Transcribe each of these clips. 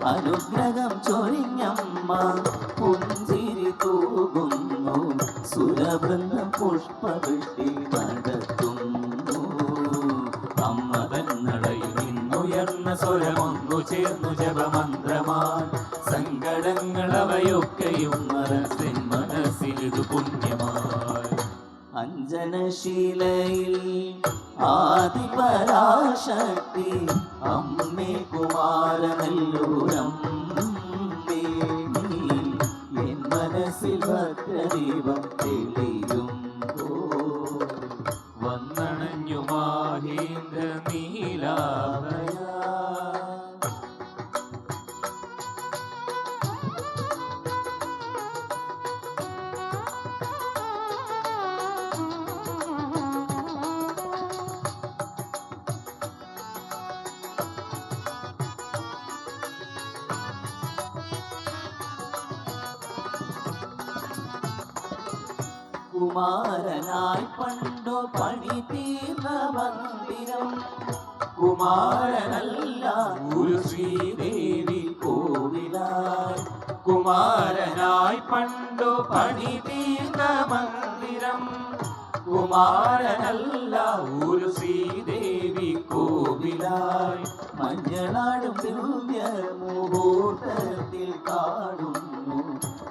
അനുഗ്രഹം ചൊരിഞ്ഞമ്മ പുഞ്ചിരി തൂകുന്നു, സുരവൃന്ദം പുഷ്പവൃഷ്ടി നടത്തുന്നു. അമ്മ തന്നടയിൽ നിന്നുയർന്ന സ്വരമൊന്നു ചേർന്നു ജപമന്ത്രമായി, സങ്കടങ്ങൾ അവയൊക്കെയും മനസ്സിൻ മനസ്സിലിതു പുണ്യമായി. അഞ്ജനശീലയിൽ ആദിപരാശക്തി അമ്മേ കുമാരനല്ലൂരമ്മേ, എൻ മനസ്സിൽ ഭദ്രദീപം തെളിയുമ്പോ വന്നണഞ്ഞു മാഹേന്ദ്ര നീലാഭയ. കുമാരനായി പണ്ടു പണി തീർന്ന മന്ദിരം, കുമാരനല്ല ഒരു ശ്രീദേവി കോവിലായി. കുമാരനായി പണ്ടു പണി തീർന്ന മന്ദിരം, കുമാരനല്ല ഒരു ശ്രീദേവി കോവിലായി. മഞ്ഞളാടും ദിവ്യ മുഹൂർത്തത്തിൽ കാണുന്നു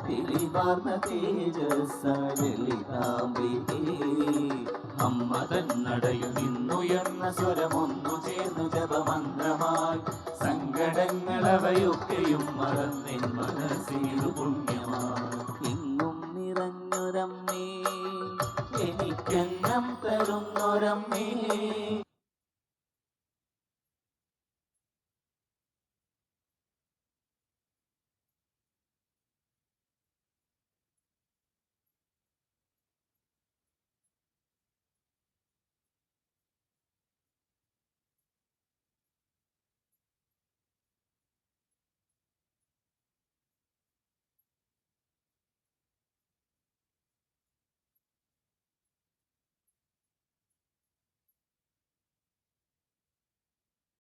തെളിവാർന്ന തേജസ്സ ലളിതാംബികേ. അമ്മ തന്നടയിൽ നിന്നുയർന്ന സ്വരമൊന്നു ചേർന്നു ജപമന്ത്രമായി, സങ്കടങ്ങൾ അവയൊക്കെയും മറന്നെൻ മനസ്സിനു പുണ്യമായി. ഇന്നും നിറഞ്ഞൊരമ്മേ, എനിക്കെന്നം തരുന്നൊരമ്മേ,